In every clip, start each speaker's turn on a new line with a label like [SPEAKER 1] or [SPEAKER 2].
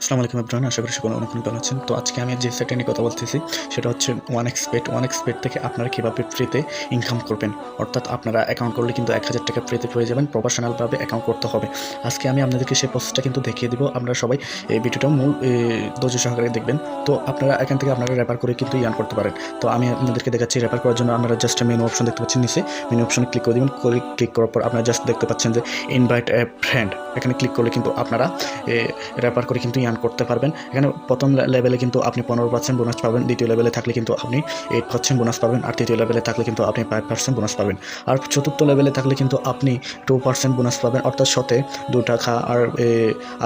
[SPEAKER 1] আসসালামু আলাইকুম এভরিওয়ান, আশা করি সকলে অনেক ভালো আছেন। তো আজকে আমি যে সেটটা নিয়ে কথা বলতেছি সেটা হচ্ছে ওয়ান এক্সপেট থেকে আপনারা কীভাবে ফ্রিতে ইনকাম করবেন। অর্থাৎ আপনারা অ্যাকাউন্ট করলে কিন্তু 1000 টাকা ফ্রিতে পেয়ে যাবেন। প্রফেশনালভাবে অ্যাকাউন্ট করতে হবে। আজকে আমি আপনাদেরকে সেই প্রসেসটা কিন্তু দেখিয়ে দিব। আপনারা সবাই এই ভিডিওটা মূল ধৈর্য সহকারে দেখবেন। তো আপনারা এখান থেকে আপনারা রেফার করে কিন্তু ইয়ার্ন করতে পারেন। তো আমি আপনাদেরকে দেখাচ্ছি। রেফার করার জন্য আপনারা জাস্ট মেনু অপশন দেখতে পাচ্ছেন নিচে, মেনু অপশনে ক্লিক করে দেবেন। ক্লিক করার পর আপনারা জাস্ট দেখতে পাচ্ছেন যে ইনভাইট এ ফ্রেন্ড, এখানে ক্লিক করলে কিন্তু আপনারা রেফার করে কিন্তু ইয়ার্ন করতে পারবেন। এখানে প্রথম লেভেলে কিন্তু আপনি 15% বোনাস পাবেন, দ্বিতীয় লেভেলে থাকলে কিন্তু আপনি 8% বোনাস পাবেন, আর তৃতীয় লেভেলে থাকলে কিন্তু আপনি 5% বোনাস পাবেন, আর চতুর্থ লেভেলে থাকলে কিন্তু আপনি 2% বোনাস পাবেন, অর্থাৎ শতে 2 টাকা।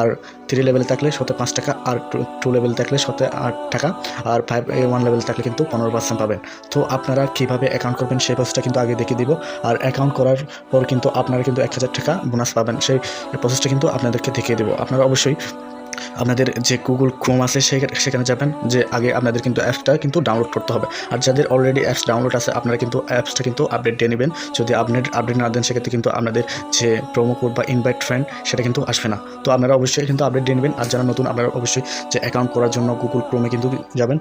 [SPEAKER 1] আর 3 লেভেলে থাকলে শতে 5 টাকা, আর 2 লেভেল থাকলে শতে 8 টাকা, আর 1 লেভেল থাকলে কিন্তু 15% পাবেন। তো আপনারা কীভাবে অ্যাকাউন্ট করবেন সেই প্রসেসটা কিন্তু আগে দেখিয়ে দিব। আর অ্যাকাউন্ট করার পর কিন্তু আপনারা কিন্তু 1000 টাকা বোনাস পাবেন, সেই প্রসেসটা কিন্তু আপনাদেরকে দেখিয়ে দেবো। আপনারা অবশ্যই আপনাদের যে গুগল ক্রোম আছে সেখানে যাবেন, যে আগে আপনাদের কিন্তু অ্যাপসটা কিন্তু ডাউনলোড করতে হবে। আর যাদের অলরেডি অ্যাপস ডাউনলোড আছে আপনারা কিন্তু অ্যাপসটা কিন্তু আপডেট দিয়ে নেবেন। যদি আপডেট না দেন সেক্ষেত্রে কিন্তু আপনাদের যে প্রোমো কোড বা ইনভাইট ফ্রেন্ড সেটা কিন্তু আসবে না। তো আপনারা অবশ্যই কিন্তু আপডেট দিয়ে নেবেন। আর যারা নতুন আপনারা অবশ্যই যে অ্যাকাউন্ট করার জন্য গুগল ক্রোমে কিন্তু যাবেন,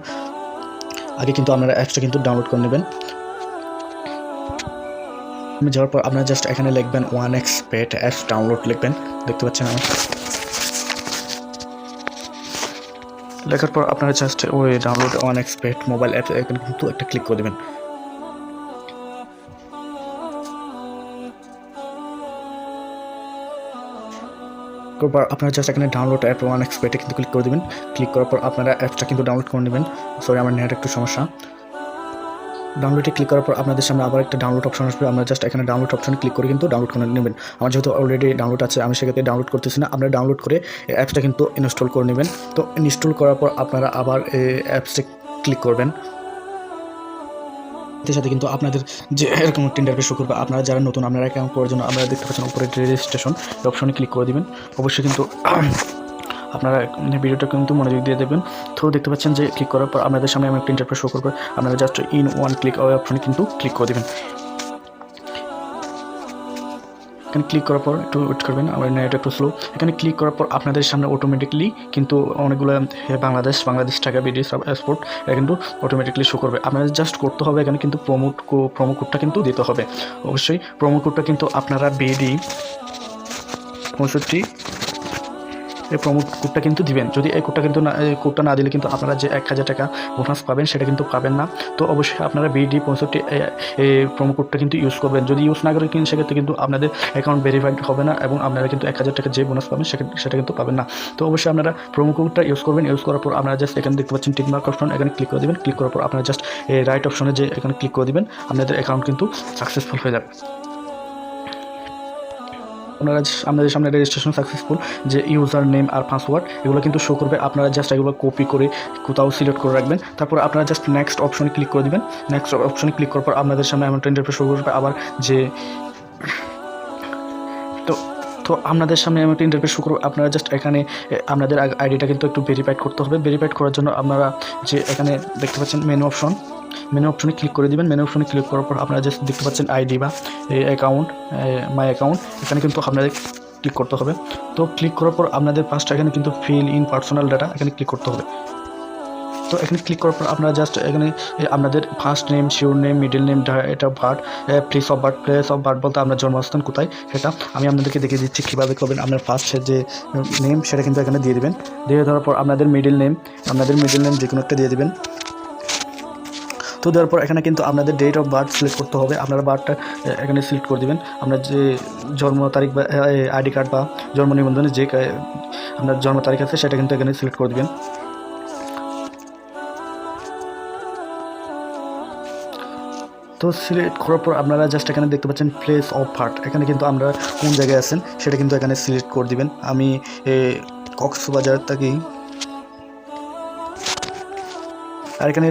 [SPEAKER 1] আগে কিন্তু আপনারা অ্যাপসটা কিন্তু ডাউনলোড করে নেবেন। যাওয়ার পর আপনারা জাস্ট এখানে লিখবেন ওয়ান অ্যাপস ডাউনলোড লিখবেন, দেখতে পাচ্ছেন আমার লেখার পর আপনারা জাস্ট ওই ডাউনলোড ওয়ান মোবাইল অ্যাপ এখানে কিন্তু একটা ক্লিক করে দেবেন। তারপর আপনারা জাস্ট এখানে ডাউনলোড অ্যাপ ওয়ান কিন্তু ক্লিক করে দেবেন। ক্লিক করার পর আপনারা অ্যাপসটা কিন্তু ডাউনলোড করে নেবেন। সরি, আমার নেট একটু সমস্যা। ডাউনলোডে ক্লিক করার পর আপনাদের সামনে আবার একটা ডাউনলোড অপশন আসবে। আপনারা জাস্ট এখানে ডাউনলোড অপশনে ক্লিক করে কিন্তু ডাউনলোড করে নেবেন। আমার যেহেতু অলরেডি ডাউনলোড আছে আমি সেক্ষেত্রে ডাউনলোড করতেছি না। আপনারা ডাউনলোড করে অ্যাপসটা কিন্তু ইনস্টল করে নেবেন। তো ইনস্টল করার পর আপনারা আবার অ্যাপসে ক্লিক করবেন। এর সাথে কিন্তু আপনাদের যে এরকম একটা ইন্টারফেস শো করবে। আপনারা যারা নতুন আপনারা অ্যাকাউন্ট করার জন্য আপনারা দেখতে পাচ্ছেন উপরে রেজিস্ট্রেশন অপশনে ক্লিক করে দিবেন। অবশ্যই কিন্তু আপনারা ভিডিওটা কিন্তু মনোযোগ দিয়ে দেবেন। তো দেখতে পাচ্ছেন যে ক্লিক করার পর আপনাদের সামনে আমি একটা ইন্টারফেস শো করবে। আপনারা জাস্ট ইন ওয়ান ক্লিক অপশনে কিন্তু ক্লিক করে দেবেন। এখানে ক্লিক করার পর একটু ওয়েট করবেন, আমার নেট একটু স্লো। এখানে ক্লিক করার পর আপনাদের সামনে অটোমেটিকলি কিন্তু অনেকগুলো বাংলাদেশ টাকা বিডি এক্সপোর্ট এটা কিন্তু অটোমেটিকলি শো করবে। আপনাদের জাস্ট করতে হবে এখানে কিন্তু প্রোমো কোডটা কিন্তু দিতে হবে। অবশ্যই প্রোমো কোডটা কিন্তু আপনারা বিডি 65 এই প্রোমো কোডটা কিন্তু দিবেন। যদি এই কোডটা না দিলে কিন্তু আপনারা যে 1000 টাকা বোনাস পাবেন সেটা কিন্তু পাবেন না। তো অবশ্যই আপনারা বিডি 65 এই প্রোমো কোডটা কিন্তু ইউজ করবেন। যদি ইউজ না করেন কিন্তু সেক্ষেত্রে কিন্তু আপনাদের অ্যাকাউন্ট ভেরিফাইড হবে না এবং আপনারা কিন্তু 1000 টাকা যে বোনাস পাবেন সেটা কিন্তু পাবেন না। তো অবশ্যই আপনারা প্রোমো কোডটা ইউজ করবেন। ইউজ করার পর আপনারা জাস্ট এখানে দেখতে পাচ্ছেন টিক মার্ক অপশন, এখানে ক্লিক করে দেবেন। ক্লিক করার পর আপনারা জাস্ট রাইট অপশনে যে এখানে ক্লিক করে দেবেন, আপনাদের অ্যাকাউন্ট কিন্তু সাকসেসফুল হয়ে যাবে। আপনাদের সামনে রেজিস্ট্রেশন সাকসেসফুল, যে ইউজার নেম আর পাসওয়ার্ড এগুলো কিন্তু শো করবে। আপনারা জাস্ট এগুলো কপি করে কোথাও সিলেক্ট করে রাখবেন। তারপর আপনারা জাস্ট নেক্সট অপশনে ক্লিক করে দেবেন। নেক্সট অপশনে ক্লিক করার পর আপনাদের সামনে এমন একটা ইন্টারফেস শো করবে আবার যে তো আপনাদের সামনে এমন একটা ইন্টারফেস শো করবে। আপনারা জাস্ট এখানে আপনাদের আইডিটা কিন্তু একটু ভেরিফাইড করতে হবে। ভেরিফাইড করার জন্য আপনারা যে এখানে দেখতে পাচ্ছেন মেনু অপশনে ক্লিক করে দিবেন। মেনু অপশনে ক্লিক করার পর আপনারা জাস্ট দেখতে পাচ্ছেন আইডি বা অ্যাকাউন্ট, মাই অ্যাকাউন্ট, এখানে কিন্তু আপনাদের ক্লিক করতে হবে। তো ক্লিক করার পর আপনাদের পাঁচটা এখানে কিন্তু ফিল ইন পার্সোনাল ডাটা এখানে ক্লিক করতে হবে। তো এখানে ক্লিক করার পর আপনারা জাস্ট এখানে আপনাদের first name, sure name, middle name, এটা বার্থ, প্লেস অফ বার্থ বলতে আপনার জন্মস্থান কোথায় সেটা আমি আপনাদেরকে দেখিয়ে দিচ্ছি কীভাবে করবেন। আপনার ফার্স্ট যে নেম সেটা কিন্তু এখানে দিয়ে দেবেন। দিয়ে দেওয়ার পর আপনাদের মিডল নেম যে কোনো একটা দিয়ে দেবেন। তো দেওয়ার পর এখানে কিন্তু আপনাদের ডেট অফ বার্থ সিলেক্ট করতে হবে। আপনারা বার্থটা এখানে সিলেক্ট করে দেবেন। আপনার যে জন্ম তারিখ বা আইডি কার্ড বা জন্ম নিবন্ধনে যে আপনার জন্ম তারিখ আছে সেটা কিন্তু এখানে সিলেক্ট করে দেবেন। তো সিলেক্ট করার পর আপনারা জাস্ট এখানে দেখতে পাচ্ছেন প্লেস অফ বার্থ, এখানে কিন্তু আমরা কোন জায়গায় আছেন সেটা কিন্তু এখানে সিলেক্ট করে দিবেন। আমি কক্সবাজার থাকি। আর এখানে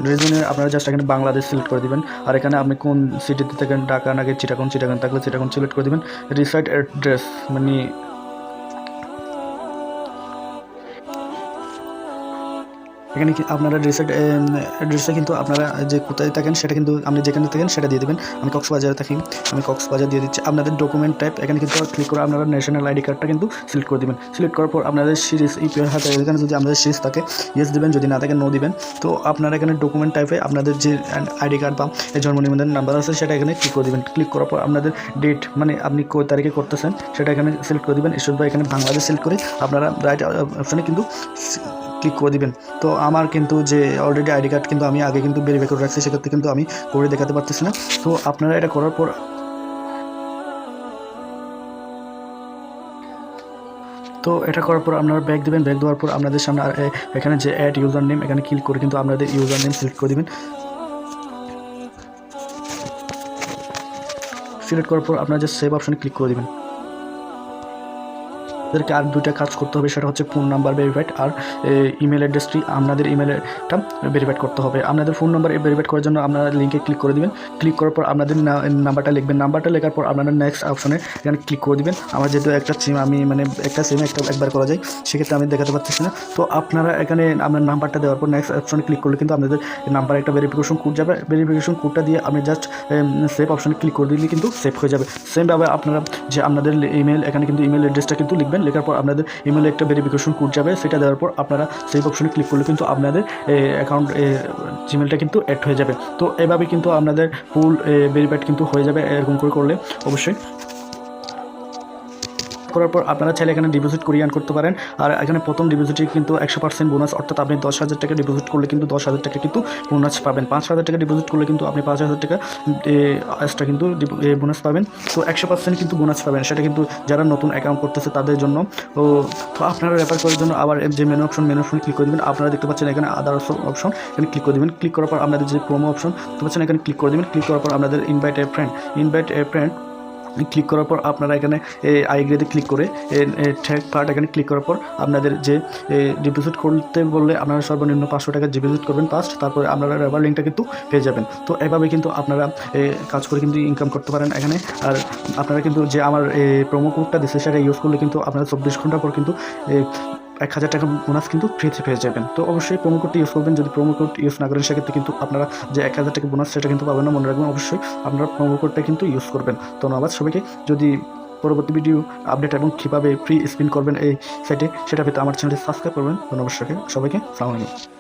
[SPEAKER 1] রিজনে আপনারা জাস্ট এখানে বাংলাদেশ সিলেক্ট করে দিবেন। আর এখানে আপনি কোন সিটিতে থাকেন, ঢাকা নাকি চিটাগং থাকলে চিটাগং সিলেক্ট করে দিবেন। রিসাইড অ্যাড্রেস এখানে কি আপনারা অ্যাড্রেসে কিন্তু আপনারা যে কোথায় থাকেন সেটা কিন্তু আপনি যেখানে থাকেন সেটা দিয়ে দেবেন। আমি কক্সবাজারে থাকি, আমি কক্সবাজার দিয়ে দিচ্ছি। আপনাদের ডকুমেন্ট টাইপ এখানে কিন্তু ক্লিক করে আপনারা ন্যাশনাল আইডি কার্ডটা কিন্তু সিলেক্ট করে দেবেন। সিলেক্ট করার পর আপনাদের সিরিজ ইউপিআই হাতে এখানে যদি আপনাদের সিরিজ থাকে ইয়েস দেবেন, যদি না থাকে নো দিবেন। তো আপনারা এখানে ডকুমেন্ট টাইপে আপনাদের যে আইডি কার্ড বা জন্ম নিবন্ধন নাম্বার আছে সেটা এখানে ক্লিক করে দেবেন। ক্লিক করার পর আপনাদের ডেট মানে আপনি কয় তারিখে করতেছেন সেটা এখানে সিলেক্ট করে দেবেন। ঈশ্বর ভাই এখানে বাংলাদেশ সিলেক্ট করে আপনারা রাইট অপশানে কিন্তু ক্লিক করে দিবেন। তো আমার কিন্তু যে অলরেডি আইডি কার্ড কিন্তু আমি আগে কিন্তু ভেরিফাই করে রাখছি, সেক্ষেত্রে কিন্তু আমি করে দেখাতে পারতেছি না। তো আপনারা এটা করার পর আপনারা ব্যাক দেবেন। ব্যাক দেওয়ার পর আপনাদের সামনে এখানে যে অ্যাড ইউজার নেম এখানে ক্লিক করে কিন্তু আপনাদের ইউজার নেম সিলেক্ট করে দেবেন। সিলেক্ট করার পর আপনারা যে সেভ অপশানে ক্লিক করে দেবেন। তাদেরকে আর দুইটা কাজ করতে হবে, সেটা হচ্ছে ফোন নাম্বার ভেরিফাইড আর ইমেল অ্যাড্রেসটি আপনাদের ইমেলটা ভেরিফাইড করতে হবে। আপনাদের ফোন নাম্বার ভেরিফাইড করার জন্য আপনারা লিঙ্কে ক্লিক করে দেবেন। ক্লিক করার পর আপনাদের নাম্বারটা লিখবেন। নাম্বারটা লেখার পর আপনারা নেক্সট অপশনে এখানে ক্লিক করে দেবেন। আমার যেহেতু একটা সিম আমি মানে একটা সিমে একবার করা যায়, সেক্ষেত্রে আমি দেখাতে পারতেছি না। তো আপনারা এখানে আপনার নাম্বারটা দেওয়ার পর নেক্সট অপশনে ক্লিক করলে কিন্তু আপনাদের নাম্বার একটা ভেরিফিকেশন কোড যাবে। ভেরিফিকেশন কোডটা দিয়ে আপনি জাস্ট সেভ অপশনে ক্লিক করে দিলে কিন্তু সেভ হয়ে যাবে। সেমভাবে আপনারা যে আপনাদের ইমেল এখানে কিন্তু ইমেল অ্যাড্রেসটা কিন্তু লিখবেন। লেখার পর আপনাদের ইমেলে একটা ভেরিফিকেশন কোড যাবে, সেটা দেওয়ার পর আপনারা সেই অপশনে ক্লিক করলে কিন্তু আপনাদের অ্যাকাউন্ট জিমেলটা কিন্তু অ্যাড হয়ে যাবে। তো এভাবে কিন্তু আপনাদের ফুল ভেরিফাইড কিন্তু হয়ে যাবে এরকম করে করলে। অবশ্যই করার পর আপনারা চাইলে এখানে ডিপোজিট করিয়ে আর্ন করতে পারেন। আর এখানে প্রথম ডিপোজিটে কিন্তু 100% বোনাস, অর্থাৎ আপনি 10,000 টাকা ডিপোজিট করলে কিন্তু 10,000 টাকা কিন্তু বোনাস পাবেন। 5,000 টাকা ডিপোজিট করলে কিন্তু আপনি 5,000 টাকা এক্সট্রা কিন্তু বোনাস পাবেন। তো 100% কিন্তু বোনাস পাবেন, সেটা কিন্তু যারা নতুন অ্যাকাউন্ট করতেছে তাদের জন্য। তো আপনারা রেফার করার জন্য আবার যে মেনু অপশন ক্লিক করে দেবেন। আপনারা দেখতে পাচ্ছেন এখানে আদার অপশন এখানে ক্লিক করে দেবেন। ক্লিক করার পর আপনাদের যে প্রোমো অপশন দেখতে পাচ্ছেন এখানে ক্লিক করে দেবেন। ক্লিক করার পর আপনাদের ইনভাইট এ ফ্রেন্ড ক্লিক করার পর আপনারা এখানে আইগ্রেতে ক্লিক করে ট্যাগ পার্ট এখানে ক্লিক করার পর আপনাদের যে ডিপোজিট করতে বললে আপনারা সর্বনিম্ন 500 টাকা ডিপোজিট করবেন ফার্স্ট, তারপরে আপনারা রেফার লিঙ্কটা কিন্তু পেয়ে যাবেন। তো এভাবে কিন্তু আপনারা কাজ করে কিন্তু ইনকাম করতে পারেন এখানে। আর আপনারা কিন্তু যে আমার প্রোমো কোডটা দিচ্ছে সেটা ইউজ করলে কিন্তু আপনারা 24 ঘন্টা পর কিন্তু 1,000 টাকা বোনাস কিন্তু ফ্রিতে পেয়ে যাবেন। তো অবশ্যই প্রোমো কোডটি ইউজ করবেন। যদি প্রোমো কোড ইউজ না করেন সেক্ষেত্রে কিন্তু আপনারা যে 1,000 টাকা বোনাস সেটা কিন্তু পাবেন না, মনে রাখবেন। অবশ্যই আপনারা প্রোমো কোডটা কিন্তু ইউজ করবেন। ধন্যবাদ সবাইকে। যদি পরবর্তী ভিডিও আপডেট এবং কীভাবে ফ্রি স্পিন করবেন এই সাইটে সেটা পেতে আমার চ্যানেলটি সাবস্ক্রাইব করবেন। ধন্যবাদ সবাইকে। আসসালামু আলাইকুম।